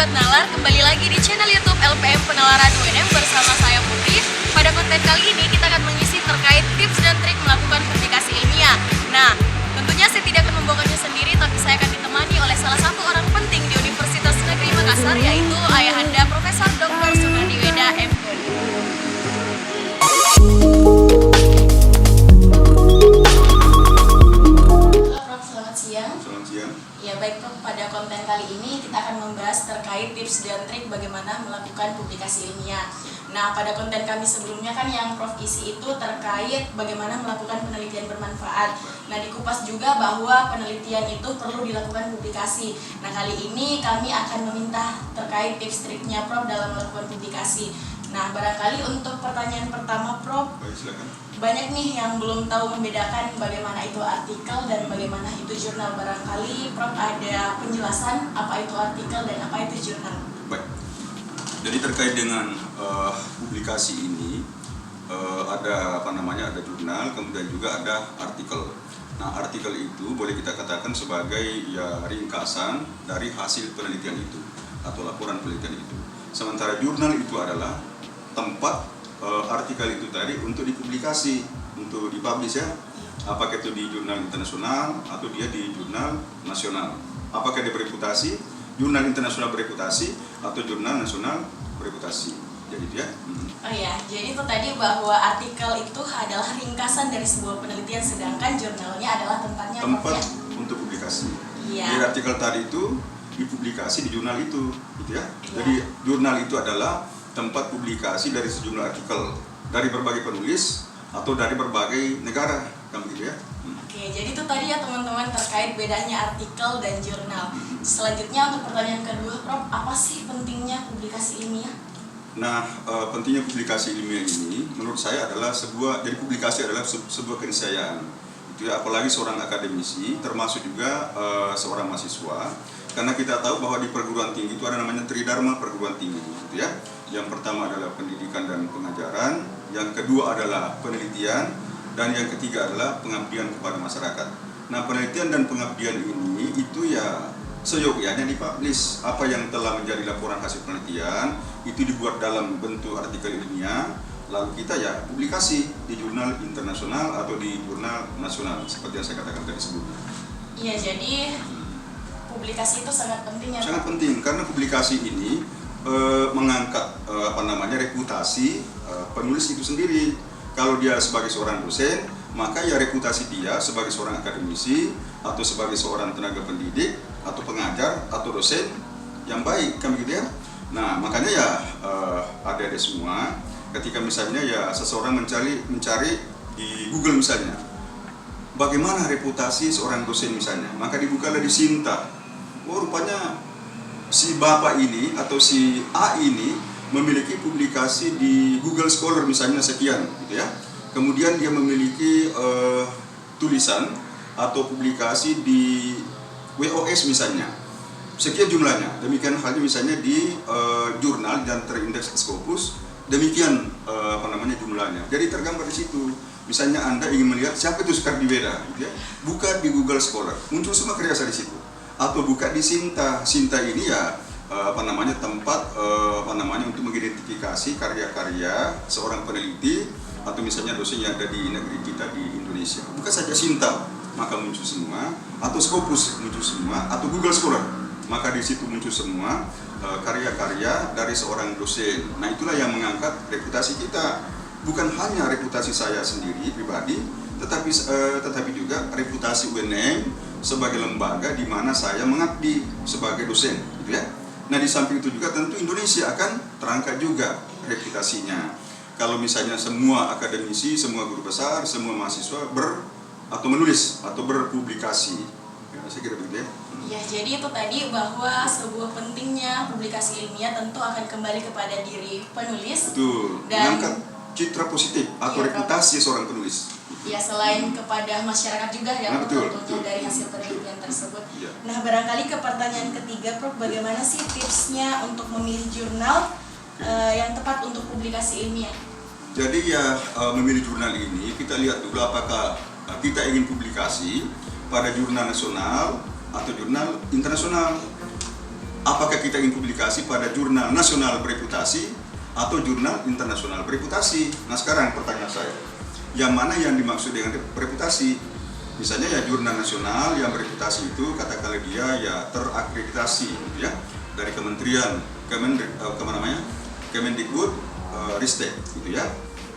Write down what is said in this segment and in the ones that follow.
Sobat Nalar, kembali lagi di channel YouTube LPM Penalaran UNM bersama saya Putri. Pada konten kali ini kita akan mengisi terkait tips dan trik melakukan publikasi ilmiah. Nah, tentunya saya tidak akan membawakannya sendiri, tapi saya akan ditemani oleh salah satu orang penting di Universitas Negeri Makassar, yaitu Ayahanda Profesor Dr. Sunardiweda M.Phil. Selamat siang. Ya baik Prof, pada konten kali ini kita akan membahas terkait tips dan trik bagaimana melakukan publikasi ilmiah. Nah, pada konten kami sebelumnya kan yang Prof isi itu terkait bagaimana melakukan penelitian bermanfaat. Nah, dikupas juga bahwa penelitian itu perlu dilakukan publikasi. Nah, kali ini kami akan meminta terkait tips triknya Prof dalam melakukan publikasi. Nah, barangkali untuk pertanyaan pertama Prof, Baik, silakan. banyak nih yang belum tahu membedakan bagaimana itu artikel dan bagaimana itu jurnal. Barangkali Prof ada penjelasan apa itu artikel dan apa itu jurnal. Baik. Jadi terkait dengan publikasi ini ada ada jurnal, kemudian juga ada artikel. Nah, artikel itu boleh kita katakan sebagai ringkasan dari hasil penelitian itu atau laporan penelitian itu. Sementara jurnal itu adalah tempat artikel itu tadi untuk dipublikasi, untuk dipublish ya. Apakah itu di jurnal internasional atau dia di jurnal nasional. Apakah dia bereputasi, jurnal internasional bereputasi atau jurnal nasional bereputasi. Jadi dia. Oh ya, jadi itu tadi bahwa artikel itu adalah ringkasan dari sebuah penelitian, sedangkan jurnalnya adalah tempatnya Tempat ya? untuk publikasi. Iya. Jadi artikel tadi itu dipublikasi di jurnal itu, gitu ya. Iya. Jadi jurnal itu adalah tempat publikasi dari sejumlah artikel dari berbagai penulis atau dari berbagai negara, kan begitu ya. Oke, jadi itu tadi ya teman-teman terkait bedanya artikel dan jurnal. Selanjutnya untuk pertanyaan kedua, Prof, apa sih pentingnya publikasi ilmiah? Nah, pentingnya publikasi ilmiah ini menurut saya adalah jadi publikasi adalah sebuah keniscayaan. Itu ya, apalagi seorang akademisi, termasuk juga seorang mahasiswa, karena kita tahu bahwa di perguruan tinggi itu ada namanya tridharma perguruan tinggi, gitu ya. Yang pertama adalah pendidikan dan pengajaran, yang kedua adalah penelitian, dan yang ketiga adalah pengabdian kepada masyarakat. Nah, penelitian dan pengabdian ini itu ya seyogyanya dipublish. Apa yang telah menjadi laporan hasil penelitian itu dibuat dalam bentuk artikel ilmiah, lalu kita ya publikasi di jurnal internasional atau di jurnal nasional seperti yang saya katakan tadi sebelumnya. Iya, jadi publikasi itu sangat penting ya. Sangat penting karena publikasi ini mengangkat reputasi penulis itu sendiri. Kalau dia sebagai seorang dosen, maka ya reputasi dia sebagai seorang akademisi atau sebagai seorang tenaga pendidik atau pengajar atau dosen yang baik, kan begitu ya. Nah, makanya ya adik-adik semua, ketika misalnya ya seseorang mencari di Google misalnya, bagaimana reputasi seorang dosen misalnya, maka dibukalah di Sinta. Oh, rupanya si bapak ini atau si A ini memiliki publikasi di Google Scholar misalnya sekian, gitu ya. Kemudian dia memiliki tulisan atau publikasi di WOS misalnya, sekian jumlahnya. Demikian halnya misalnya di jurnal dan terindeks Scopus, demikian jumlahnya. Jadi tergambar di situ. Misalnya Anda ingin melihat siapa itu Sunardiweda, gitu ya. Buka di Google Scholar, muncul semua karya saya di situ. Atau buka di Sinta. Sinta ini ya tempat untuk mengidentifikasi karya-karya seorang peneliti atau misalnya dosen yang ada di negeri kita di Indonesia. Bukan saja Sinta, maka muncul semua, atau Scopus muncul semua, atau Google Scholar, maka di situ muncul semua karya-karya dari seorang dosen. Nah, itulah yang mengangkat reputasi kita. Bukan hanya reputasi saya sendiri pribadi, tetapi juga reputasi UNM sebagai lembaga di mana saya mengabdi sebagai dosen, gitu ya. Nah, di samping itu juga tentu Indonesia akan terangkat juga reputasinya. Kalau misalnya semua akademisi, semua guru besar, semua mahasiswa menulis atau berpublikasi, ya, saya kira begitu ya. Ya, jadi itu tadi bahwa sebuah pentingnya publikasi ilmiah tentu akan kembali kepada diri penulis. Betul. Dan mengangkat citra positif atau reputasi seorang penulis. Ya, selain kepada masyarakat juga ya, betul. dari hasil penelitian tersebut. Ya. Nah, barangkali ke pertanyaan ketiga, Prof, bagaimana sih tipsnya untuk memilih jurnal yang tepat untuk publikasi ilmiah? Jadi ya memilih jurnal ini kita lihat dulu apakah kita ingin publikasi pada jurnal nasional atau jurnal internasional. apakah kita ingin publikasi pada jurnal nasional bereputasi atau jurnal internasional bereputasi. Nah sekarang pertanyaan saya, yang mana yang dimaksud dengan bereputasi? Misalnya ya jurnal nasional yang bereputasi itu katakanlah dia ya terakreditasi gitu ya, dari kementerian Kemendikbud Ristek gitu ya.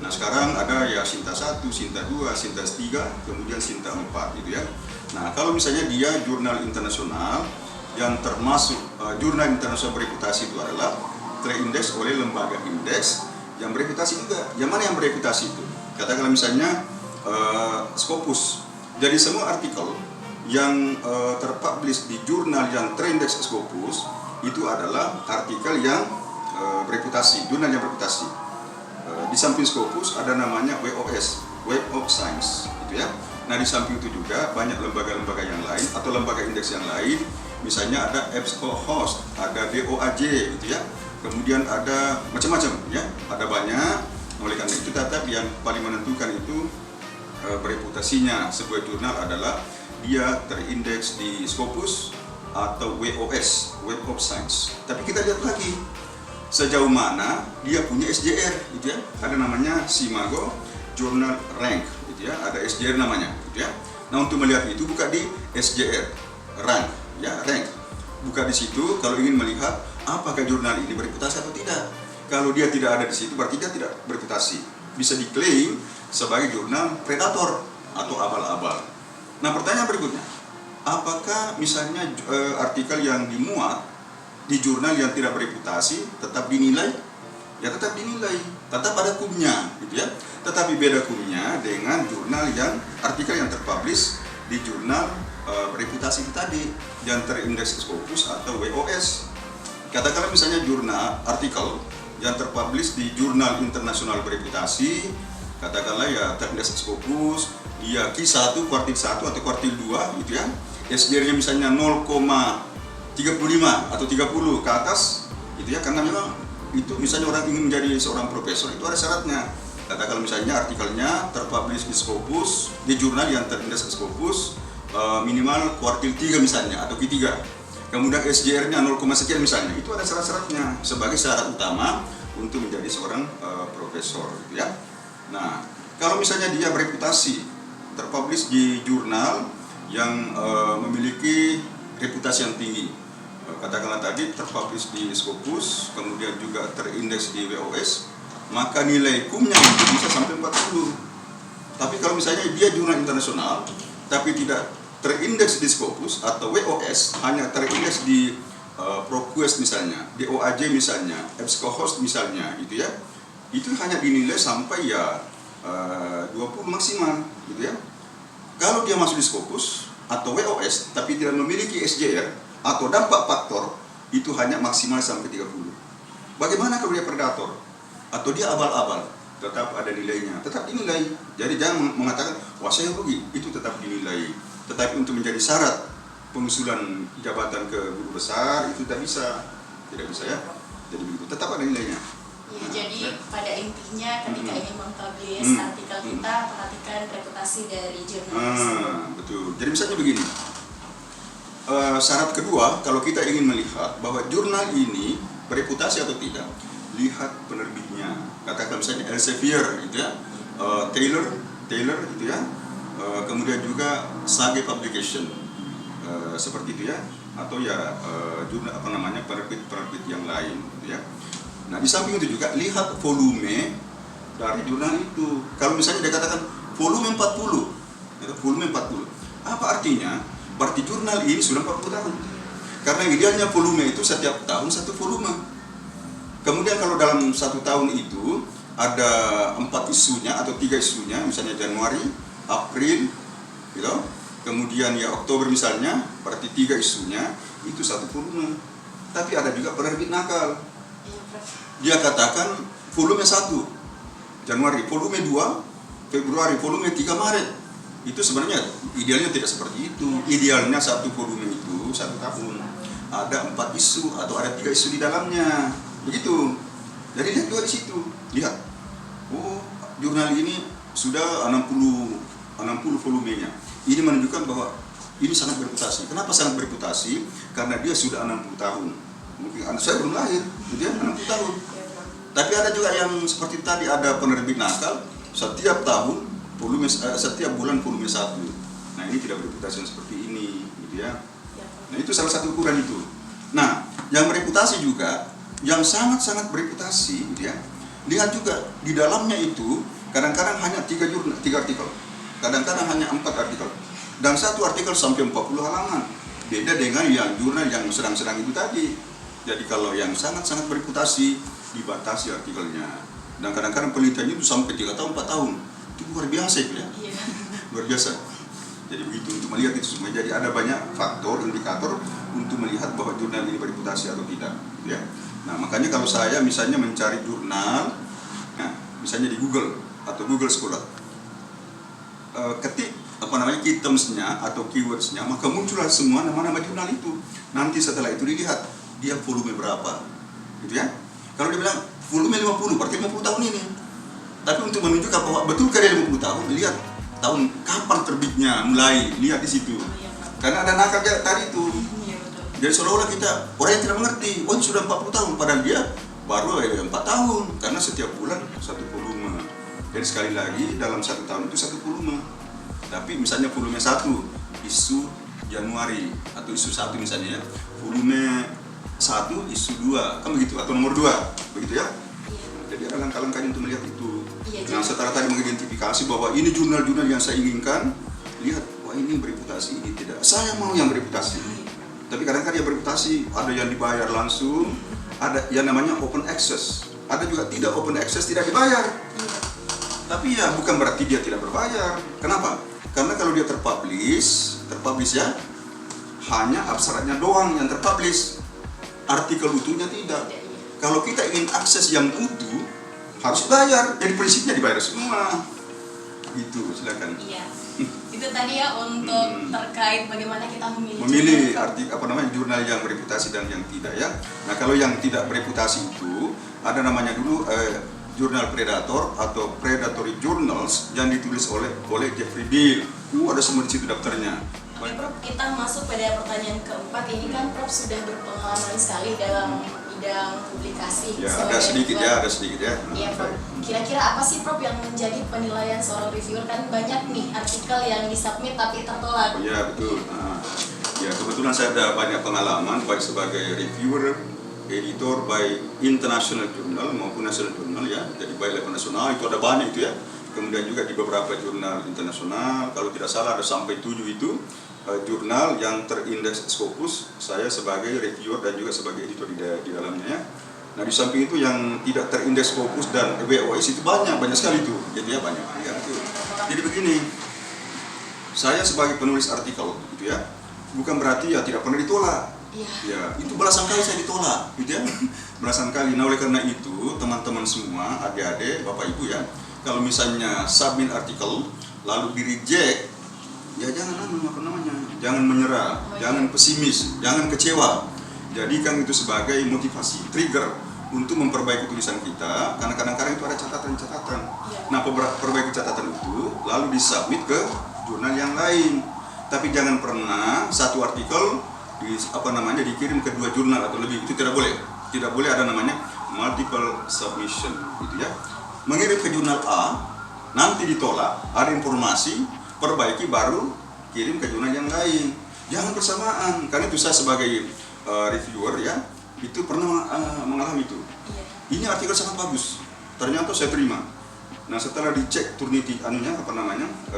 Nah sekarang ada ya Sinta 1, Sinta 2, Sinta 3, kemudian Sinta 4 gitu ya. Nah kalau misalnya dia jurnal internasional yang termasuk jurnal internasional bereputasi itu adalah terindeks oleh lembaga indeks yang bereputasi juga. Yang mana yang bereputasi itu? Katakanlah misalnya Scopus. Jadi semua artikel yang terpublish di jurnal yang terindeks Scopus itu adalah artikel yang bereputasi, jurnal yang bereputasi. Di samping Scopus ada namanya WOS, Web of Science, gitu ya. Nah di samping itu juga banyak lembaga-lembaga yang lain atau lembaga indeks yang lain, misalnya ada EBSCOhost, ada DOAJ, gitu ya. Kemudian ada macam-macam, ya. Ada banyak. Oleh karena itu, tetap yang paling menentukan itu bereputasinya sebuah jurnal adalah dia terindeks di Scopus atau WOS, Web of Science. Tapi kita lihat lagi sejauh mana dia punya SJR, gitu ya. Ada namanya Simago Journal Rank, gitu ya. Ada SJR namanya, gitu ya. Nah untuk melihat itu buka di SJR Rank, ya Rank. Buka di situ kalau ingin melihat apakah jurnal ini bereputasi atau tidak. Kalau dia tidak ada di situ berarti dia tidak bereputasi. Bisa diklaim sebagai jurnal predator atau abal-abal. Nah pertanyaan berikutnya, apakah misalnya artikel yang dimuat di jurnal yang tidak bereputasi tetap dinilai? Ya tetap dinilai, tetap ada kumnya, gitu ya. Tetapi beda kumnya dengan jurnal yang artikel yang terpublish di jurnal bereputasi tadi yang terindeks Scopus atau WOS. Katakanlah misalnya jurnal artikel yang terpublish di jurnal internasional bereputasi, katakanlah ya terindeks Scopus, dia Q1, kuartil 1 atau kuartil 2 gitu ya. SJR-nya misalnya 0,35 atau 30 ke atas gitu ya, karena memang itu misalnya orang ingin menjadi seorang profesor itu ada syaratnya. Katakanlah misalnya artikelnya terpublish di Scopus, di jurnal yang terindeks Scopus minimal kuartil 3 misalnya atau Q3. Kemudian SJR-nya 0, sekian misalnya, itu ada syarat-syaratnya sebagai syarat utama untuk menjadi seorang profesor, gitu ya. Nah, kalau misalnya dia bereputasi, terpublish di jurnal yang memiliki reputasi yang tinggi, katakanlah tadi terpublish di Scopus, kemudian juga terindeks di WOS, maka nilai kumnya itu bisa sampai 40. Tapi kalau misalnya dia jurnal internasional, tapi tidak terindeks di Scopus atau WOS, hanya terindeks di ProQuest misalnya, DOAJ misalnya, EBSCOhost misalnya, gitu ya, itu hanya dinilai sampai ya 20 maksimal, gitu ya. Kalau dia masuk di Scopus atau WOS, tapi tidak memiliki SJR atau dampak faktor, itu hanya maksimal sampai 30. Bagaimana kalau dia predator atau dia abal-abal? Tetap ada nilainya, tetap dinilai. Jadi jangan mengatakan, wah saya rugi, itu tetap dinilai. Tetapi untuk menjadi syarat pengusulan jabatan ke guru besar itu tidak bisa ya. Jadi begitu, tetap ada nilainya. Ya, jadi pada intinya ketika ingin mempublish artikel kita, perhatikan reputasi dari jurnal tersebut. Betul. Jadi misalnya begini, syarat kedua kalau kita ingin melihat bahwa jurnal ini bereputasi atau tidak, lihat penerbitnya. Katakan misalnya Elsevier gitu ya, Taylor gitu ya. Kemudian juga Sage Publication seperti itu ya, atau ya jurnal penerbit yang lain gitu ya. Nah di samping itu juga lihat volume dari jurnal itu. Kalau misalnya dia katakan volume 40, volume 40, apa artinya? Berarti jurnal ini sudah 40 tahun. Karena idealnya volume itu setiap tahun satu volume. Kemudian kalau dalam satu tahun itu ada 4 isunya atau 3 isunya, misalnya Januari, April, gitu. Kemudian ya Oktober misalnya, berarti 3 isunya, itu satu volume. Tapi ada juga penerbit nakal. Dia katakan volume 1 Januari, volume 2 Februari, volume 3 Maret. Itu sebenarnya idealnya tidak seperti itu. Idealnya satu volume itu 1 tahun. Ada 4 isu atau ada 3 isu di dalamnya. Begitu. Jadi lihat juga di situ. Lihat. Oh, jurnal ini sudah 60 volumenya. Ini menunjukkan bahwa ini sangat bereputasi. Kenapa sangat bereputasi? Karena dia sudah 60 tahun Mungkin anak saya belum lahir, gitu ya, 60 tahun. Iya, Prof. Tapi ada juga yang seperti tadi, ada penerbit nakal setiap tahun setiap bulan volume 1. Nah, ini tidak bereputasi yang seperti ini, gitu ya. Iya, Prof. Nah, itu salah satu ukuran itu. Nah, yang bereputasi juga, yang sangat-sangat bereputasi, gitu ya. Lihat juga di dalamnya itu kadang-kadang hanya 3 artikel, kadang-kadang hanya 4 artikel, dan satu artikel sampai 40 halaman. Beda dengan yang jurnal yang sedang-sedang itu tadi. Jadi kalau yang sangat-sangat bereputasi dibatasi artikelnya, dan kadang-kadang penelitiannya itu sampai 3 tahun, 4 tahun. Itu luar biasa itu ya. Iya. Luar biasa. Jadi begitu untuk melihat itu semua. Jadi ada banyak faktor, indikator untuk melihat bahwa jurnal ini bereputasi atau tidak, ya. Nah, makanya kalau saya misalnya mencari jurnal, nah, misalnya di Google atau Google Scholar, ketik key terms-nya atau keywords-nya, maka muncullah semua nama-nama jurnal itu. Nanti setelah itu dilihat dia volume berapa, gitu ya. Kalau dia bilang volume 50, berarti 50 tahun ini. Tapi untuk menunjukkan bahwa betul dia 50 tahun, lihat tahun kapan terbitnya, mulai lihat di situ. Oh, iya, Prof. Karena ada nakal tadi itu. Iya, betul. Jadi seolah-olah kita orang yang tidak mengerti, oh ini sudah 40 tahun, padahal dia baru 4 tahun, karena setiap bulan satu volume. Jadi sekali lagi dalam 1 tahun itu 1 volume. Tapi misalnya volume 1 isu Januari atau isu 1 misalnya ya, volume 1 isu 2 kan begitu, atau nomor 2 begitu ya. Iya. Jadi ada langkah-langkah untuk melihat itu. Iya, Nah, jadi- setelah tadi mengidentifikasi bahwa ini jurnal-jurnal yang saya inginkan, lihat, wah ini bereputasi, ini tidak. Saya mau yang bereputasi. Tapi kadang-kadang yang bereputasi ada yang dibayar langsung, ada yang namanya open access, ada juga tidak open access, tidak dibayar. Iya. Tapi ya bukan berarti dia tidak berbayar. Kenapa? Karena kalau dia terpublish ya, hanya abstraknya doang yang terpublish, artikel utuhnya tidak. Iya, iya. Kalau kita ingin akses yang utuh, harus bayar. Jadi prinsipnya dibayar semua. Gitu, silakan. Iya. Itu tadi ya untuk terkait bagaimana kita Memilih jurnal yang bereputasi dan yang tidak ya. Nah, kalau yang tidak bereputasi itu ada namanya dulu jurnal predator atau predatory journals yang ditulis oleh Jeffrey Beall. Ada semua di situ daftarnya. Oke, Prof, kita masuk pada pertanyaan keempat. Ini kan Prof sudah berpengalaman sekali dalam bidang publikasi. Ya, sebagai ada reviewer. sedikit ya. Iya, Prof. Kira-kira apa sih, Prof, yang menjadi penilaian seorang reviewer? Kan banyak nih artikel yang disubmit tapi tertolak. Oh, ya, betul. Nah, ya, kebetulan saya ada banyak pengalaman baik sebagai reviewer, editor by international journal maupun national journal ya. Jadi baik level nasional itu ada banyak itu ya. Kemudian juga di beberapa jurnal internasional, kalau tidak salah ada sampai 7 itu jurnal yang terindeks Scopus, saya sebagai reviewer dan juga sebagai editor di dalamnya ya. Nah, di samping itu yang tidak terindeks Scopus dan WOS itu banyak sekali itu. Jadi ya banyak ya itu. Jadi begini, saya sebagai penulis artikel gitu ya, bukan berarti ya tidak pernah ditolak. Iya. Ya, itu belasan kali saya ditolak, gitu ya. Belasan kali. Nah, oleh karena itu, teman-teman semua, adik-adik, bapak ibu ya, kalau misalnya submit artikel lalu di reject, ya jangan jangan menyerah, jangan pesimis, jangan kecewa. Jadikan itu sebagai motivasi, trigger untuk memperbaiki tulisan kita, karena kadang-kadang itu ada catatan-catatan. Nah, perbaiki catatan itu lalu disubmit ke jurnal yang lain. Tapi jangan pernah satu artikel dikirim ke 2 jurnal atau lebih, itu tidak boleh. Tidak boleh ada namanya multiple submission, gitu ya. Mengirim ke jurnal A, nanti ditolak, ada informasi, perbaiki baru kirim ke jurnal yang lain. Jangan bersamaan, karena itu saya sebagai reviewer ya, itu pernah mengalami itu. Ini artikel sangat bagus, ternyata saya terima. Nah, setelah dicek Turnitin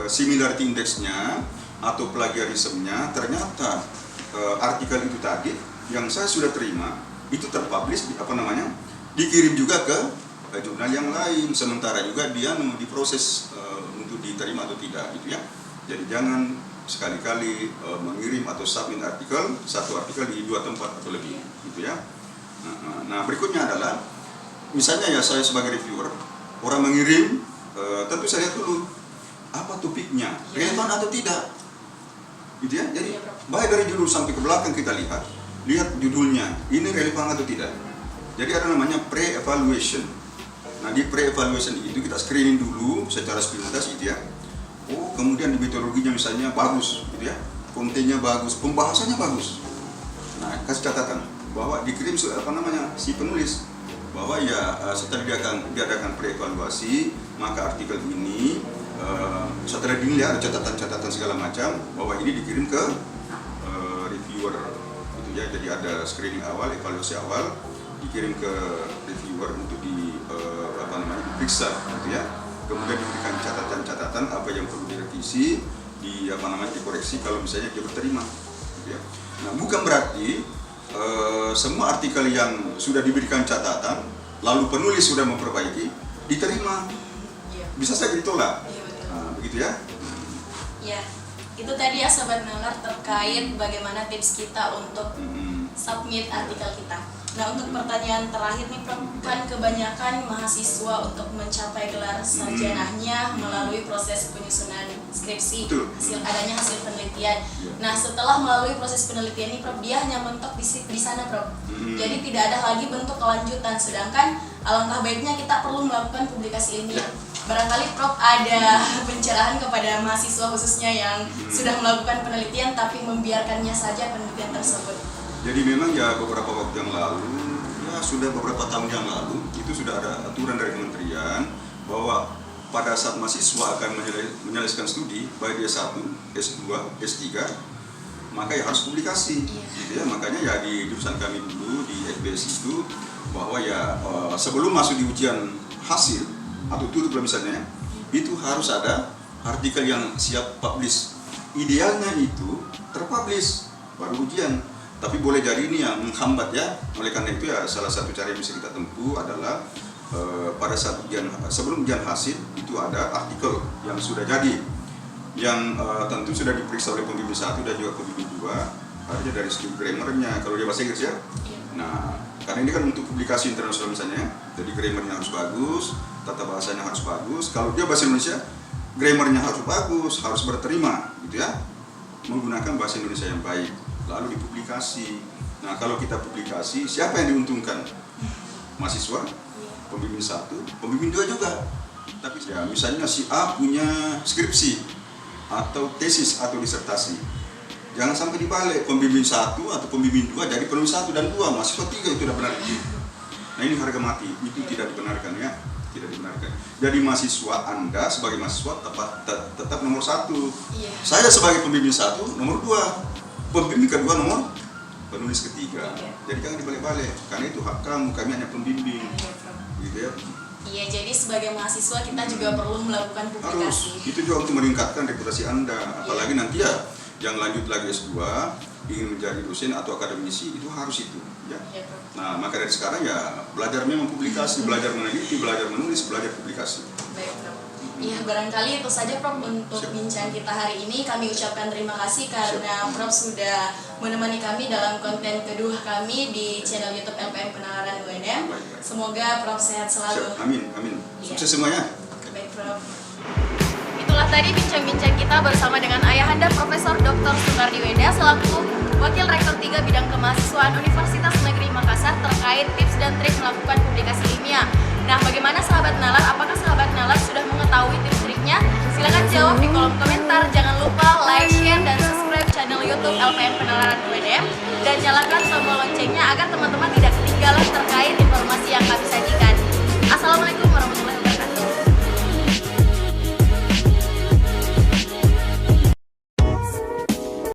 similarity index-nya atau plagiarismnya, ternyata artikel itu tadi yang saya sudah terima itu terpublish dikirim juga ke jurnal yang lain, sementara juga dia diproses untuk diterima atau tidak gitu ya. Jadi jangan sekali-kali mengirim atau submit satu artikel di 2 tempat atau lebih gitu ya. Nah, berikutnya adalah misalnya ya, saya sebagai reviewer, orang mengirim, tentu saya lihat dulu apa topiknya, relevan atau tidak gitu ya. Jadi baik dari judul sampai ke belakang kita lihat judulnya ini relevan atau tidak. Jadi ada namanya pre-evaluation. Nah, di pre-evaluation itu kita screening dulu secara sepintas gitu ya. Oh, kemudian di metodologinya misalnya bagus gitu ya, kontennya bagus, pembahasannya bagus. Nah, kasih catatan bahwa dikirim si penulis bahwa ya setelah diadakan pre-evaluasi, maka artikel ini setelah dinilai ada catatan-catatan segala macam bahwa ini dikirim ke reviewer gitu ya. Jadi ada screening awal, evaluasi awal, dikirim ke reviewer untuk diperiksa gitu ya. Kemudian diberikan catatan-catatan apa yang perlu direvisi, dikoreksi kalau misalnya dia berterima gitu ya. Nah, bukan berarti semua artikel yang sudah diberikan catatan lalu penulis sudah memperbaiki diterima, bisa saja ditolak. Nah, begitu ya. Ya, itu tadi ya Sobat Nalar terkait bagaimana tips kita untuk submit artikel kita. Nah, untuk pertanyaan terakhir nih Prof, kan kebanyakan mahasiswa untuk mencapai gelar sarjananya melalui proses penyusunan skripsi, adanya hasil penelitian. Nah, setelah melalui proses penelitian ini Prof, dia hanya mentok di sana Prof. Jadi tidak ada lagi bentuk kelanjutan, sedangkan alangkah baiknya kita perlu melakukan publikasi ilmiah. Barangkali Prof ada pencerahan kepada mahasiswa khususnya yang sudah melakukan penelitian tapi membiarkannya saja penelitian tersebut. Jadi memang ya beberapa waktu yang lalu, ya sudah beberapa tahun yang lalu, itu sudah ada aturan dari kementerian bahwa pada saat mahasiswa akan menyelesaikan studi, baik dia S1, S2, S3, maka ya harus publikasi. Gitu ya. Makanya ya di jurusan kami dulu di FBS itu, bahwa ya sebelum masuk di ujian hasil, atau tutup misalnya, itu harus ada artikel yang siap publish. Idealnya itu terpublish, baru ujian. Tapi boleh jadi ini yang menghambat ya. Oleh karena itu ya salah satu cara yang bisa kita tempuh adalah pada saat sebelum ujian hasil itu ada artikel yang sudah jadi, yang tentu sudah diperiksa oleh pembimbing 1 dan juga pembimbing 2, artinya dari segi grammarnya kalau dia bahasa Inggris ya. Nah, karena ini kan untuk publikasi internasional misalnya, jadi grammarnya harus bagus, tata bahasanya harus bagus. Kalau dia bahasa Indonesia, grammarnya harus bagus, harus berterima gitu ya, menggunakan bahasa Indonesia yang baik. Lalu dipublikasi. Nah, kalau kita publikasi, siapa yang diuntungkan? Mahasiswa, pembimbing 1, pembimbing 2 juga. Tapi ya misalnya si A punya skripsi atau tesis atau disertasi, jangan sampai dibalik, pembimbing 1 atau pembimbing 2 jadi penulis 1 dan 2, mahasiswa 3 itu sudah benar. Nah, ini harga mati, itu tidak dibenarkan ya. Tidak dibenarkan. Jadi mahasiswa Anda sebagai mahasiswa tetap nomor 1. Saya sebagai pembimbing 1 nomor 2. Pembimbing kedua nomor, penulis ketiga. Jadi jangan dibalik-balik, karena itu hak kamu, kami hanya pembimbing. Gitu ya. Iya, jadi sebagai mahasiswa kita juga perlu melakukan publikasi. Harus, itu juga untuk meningkatkan reputasi Anda. Apalagi nanti ya, yang lanjut lagi S2, ingin menjadi dosen atau akademisi, itu harus itu. Ya. Nah, maka dari sekarang ya, belajar memang publikasi, belajar meneliti, belajar menulis, belajar publikasi. Baik, Prof. Iya, barangkali itu saja Prof untuk bincang kita hari ini. Kami ucapkan terima kasih karena Prof sudah menemani kami dalam konten kedua kami di channel YouTube LPM Penalaran UNM. Semoga Prof sehat selalu. Amin, amin. Sukses semuanya. Baik, Prof. Itulah tadi bincang-bincang kita bersama dengan Ayahanda Profesor Dr. Sunardi Wenda selaku Wakil Rektor 3 Bidang Kemahasiswaan Universitas Negeri Makassar terkait tips dan trik melakukan publikasi ilmiah. Nah, bagaimana sahabat Nalar? Apakah sahabat Nalar sudah mengetahui tips triknya? Silahkan jawab di kolom komentar. Jangan lupa like, share, dan subscribe channel YouTube LPM Penalaran UNM dan nyalakan tombol loncengnya agar teman-teman tidak ketinggalan terkait informasi yang kami sajikan. Assalamualaikum warahmatullahi wabarakatuh.